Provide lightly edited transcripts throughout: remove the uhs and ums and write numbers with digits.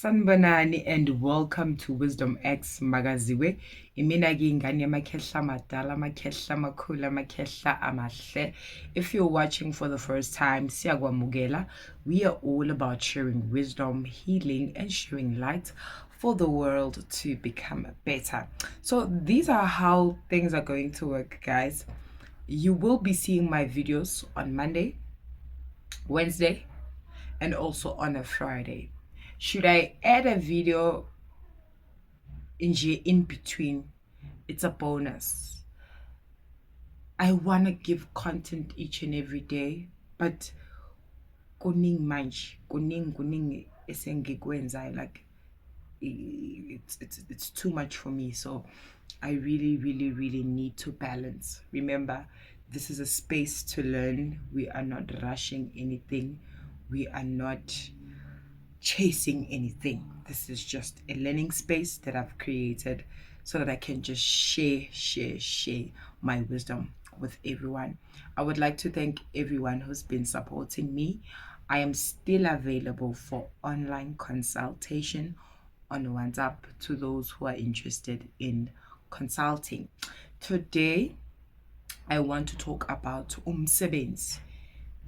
Sanibonani and welcome to Wisdom X Magaziwe. Imina ke ingane yamakhehla amadala, amakhehla amakhulu, amakhehla amahle. If you're watching for the first time, siyakwamukela. We are all about sharing wisdom, healing and sharing light for the world to become better. So these are how things are going to work, guys. You will be seeing my videos on Monday, Wednesday, and also on a Friday. Should I add a video in between? It's a bonus. I want to give content each and every day, but kuning manje, kuning esengikwenzayo, like it's too much for me. So I really need to balance. Remember, this is a space to learn. We are not rushing anything. We are not chasing anything. This is just a learning space that I've created so that I can just share my wisdom with everyone. I would like to thank everyone who's been supporting me. I am still available for online consultation on WhatsApp to those who are interested in consulting. Today I want to talk about umsebenzi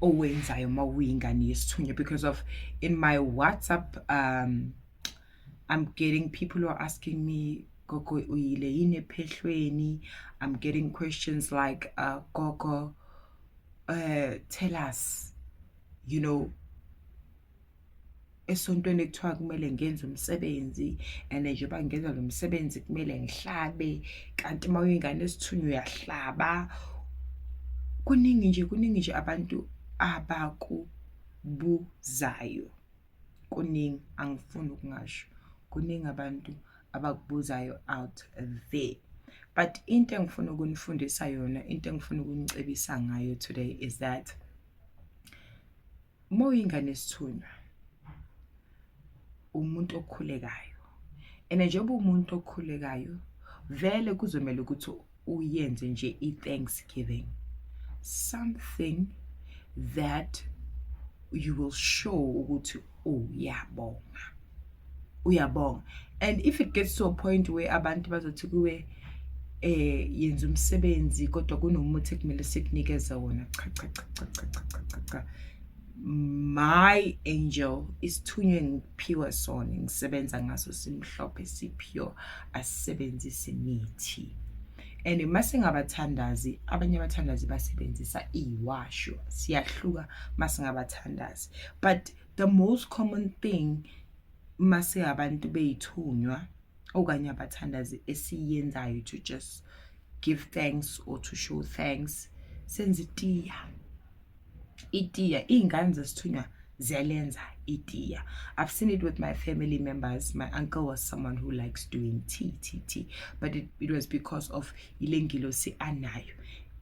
owenzayo mawuyingane yesithunywa, because of in my WhatsApp I'm getting people who are asking me, Gogo uyile yini ephehlweni. I'm getting questions like Gogo, tell us, you know, esontweni kuthiwa kumele ngenze umsebenzi and njengoba ngenza lo msebenzi kumele ngihlabe, kanti mawuyingane yesithunywa uyahlaba. Kuningi nje abantu abakubuzayo, kuningi, angifuni ukungasho, kuningi abantu abakubuzayo out there. But into engifuna ukunifundisa yona, into engifuna ukunicebisa ngayo today is that mawuyingane yesithunywa umuntu okhulekayo, and njengoba umuntu okhulekayo vele kuzomela ukuthi uyenze nje i-Thanksgiving, something that you will show ukuthi uyabonga. And if it gets to a point where abantu bazothi kuwe yenza umsebenzi kodwa kunomuthi ekumele sikunikeza wona, cha, my angel isithunywe ngiphiwe sona, ngisebenza ngaso, simhlophe, sipure, asisebenzisi imithi. And masingabathandazi, abanye abathandazi basebenzisa iwasho, siyahluka masingabathandazi. But the most common thing mase abantu beyithunywa okanye abathandazi esiyenzayo to just give thanks or to show thanks, senza itiya. Iy'ngane zesithunywa ziyalenza itiya. I've seen it with my family members. My uncle was someone who likes doing tea, but it was because of ilengilosi anayo.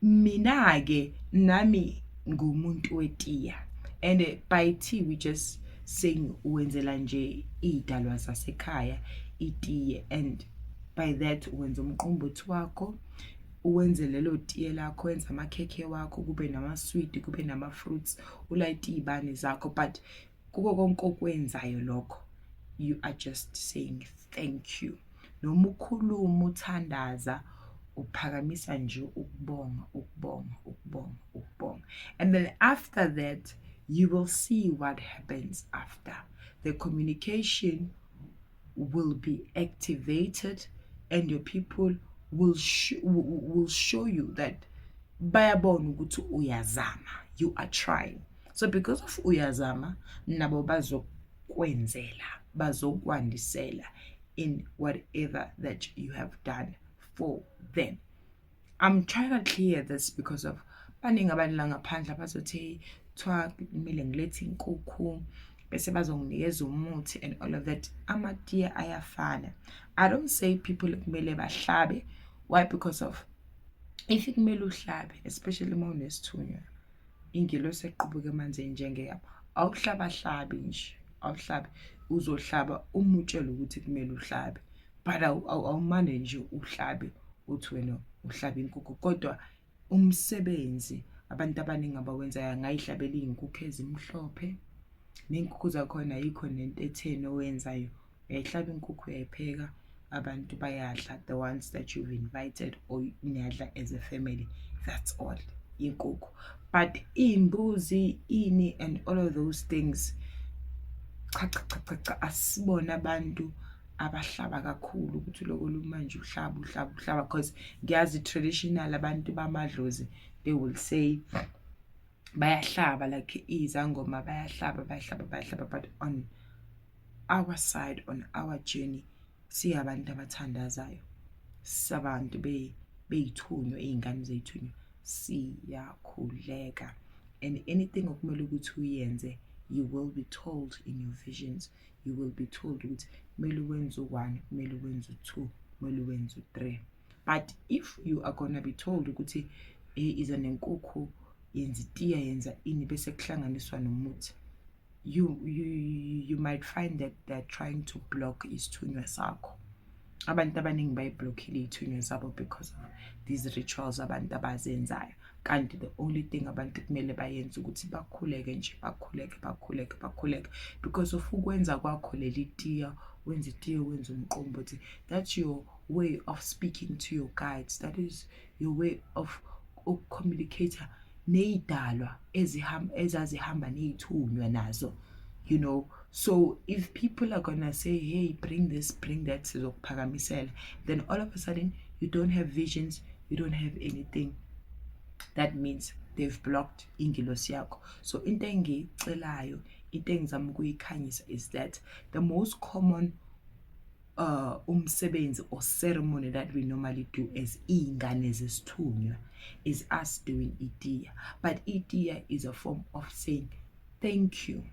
Mina ke nami ngumuntu wetiya, and by tea we just sing uwenzela nje idalwa zasekhaya itiye, and by that wenza umqombothi wakho, uwenze lelo tiye lakho, wenza amakhekhe wakho, kube nama-sweet, kube nama-fruits, ulayite ibani zakho. But kuko konke okwenzayo lokho, you are just saying thank you. Noma ukhuluma uthandaza, uphakamisa nje ukubonga. And then after that, you will see what happens after. The communication will be activated and your people will show you that bayabona ukuthi uyazama, you are trying. So because of uyazama, nabo bazokwenzela, bazokwandisela in whatever that you have done for them. I'm trying to clear this because of baningi abantu la ngaphandle bazothi kuthiwa kumele ngilethe inkukhu bese bazonginikeza umuthi and all of that. Amatiye ayafana. I don't say people kumele bahlabe. Why? Because of if kumele uhlabe, especially uma unesithunywa, ingilosi equbuka emanzini njengeyapha, awuhlabahlabi nje, awuhlabi, uzohlaba umutshela ukuthi kumele uhlabe, but awumane nje uhlabe uthi wena uhlaba inkukhu. Kodwa umsebenzi abantu abaningi abawenzayo, ngayihlabela izinkukhu ezimhlophe, neinkukhu zakhona yikho nento etheni owenzayo uyayihlaba inkukhu uyayipheka abantu bayadla, the ones that you've invited or niyadla as a family, that's all inkukhu. But imbuzi, ini and all of those things, cha asibona abantu abahlaba kakhulu ukuthi lokho manje uhlaba because ngiyazi traditional abantu bamadlozi, they will say bayahlaba like izangoma bayahlaba, but on our side, on our journey, siyabantu abathandazayo, sabantu beyithunywa, izingane zesithunywa, siyakhuleka. And anything okumele ukuthi uyenze, you will be told in your visions, you will be told ukuthi kumele wenze u-1, kumele wenze u-2, kumele wenze u-3. But if you are gonna be told ukuthi iza nenkukhu, yenza itiya, yenza ini, bese kuhlanganiswa nomuthi, you might find that they're trying to block isithunywa sakho. Abantu abaningi bayiblockile izithunywa zabo because of these rituals abantu abazenzayo. Kanti the only thing abantu kumele bayenze ukuthi bakhuleke nje, bakhuleke because of ukwenza kwakho leli tiya, wenza itiya, wenza umqombothi, that's your way of speaking to your guides, that is your way of communicate ney'dalwa ezazihamba ney'thunywa nazo, you know. So if people are gonna say, hey, bring this, bring that, sizokuphakamisela, then all of a sudden you don't have visions, you don't have anything, that means they've blocked ingilosi yakho. So into engiyicelayo, into engizama ukuyikhanyisa is that the most common umsebenzi or ceremony that we normally do as izingane zesithunywa is us doing itiya. But itiya is a form of saying thank you,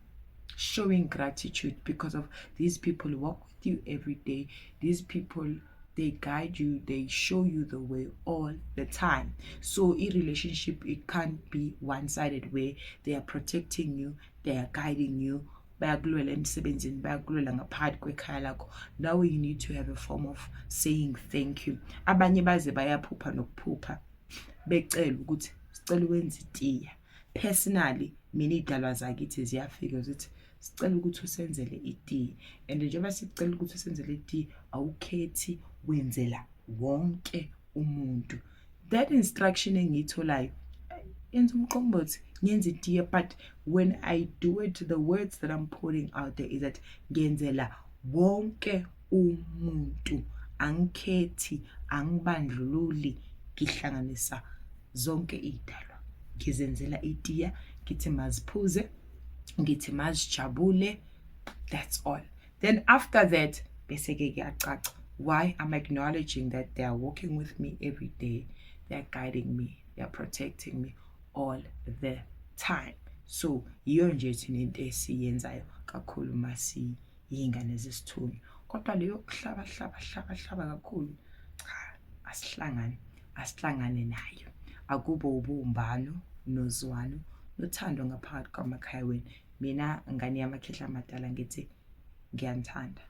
showing gratitude because of these people who walk with you every day. These people, they guide you, they show you the way all the time. So a relationship, it can't be one-sided where they are protecting you, they are guiding you. Bayakulela emsebenzini, bayakulela ngaphakathi kwekhaya lakho. Now you need to have a form of saying thank you. Abanye baze bayaphupha nokuphupha becela ukuthi sicela wenze itiya. Personally, mina idalwa zakithi ziyafika ukuthi sicela ukuthi usenzele itiya, and njengoba sicela ukuthi usenzele itiya, awukhethi, wenzela wonke umuntu. That instruction engiyitholayo, yenza umqombothi, ngenza itiya, but when I do it, the words that I'm putting out there is that ngenzela wonke umuntu, angikhethi, angibandlululi, ngihlanganisa zonke idalwa, ngizenzela itiya, ngithi maziphuze, ngithi mazijabule, that's all. Then after that, bese-ke kuyacaca why I'm acknowledging that they are walking with me every day, they are guiding me, they are protecting me all the time. So iyo nje thina into esiyenzayo kakhulu masi izingane zesithunywa. Kodwa leyo kuhlaba kakhulu, cha, asihlangane nayo. Akube ubumbano, nozwano, nothando ngaphakathi kwamakhaya wenu. Mina ngane yamakhehla amadala ngithi ngiyanithanda.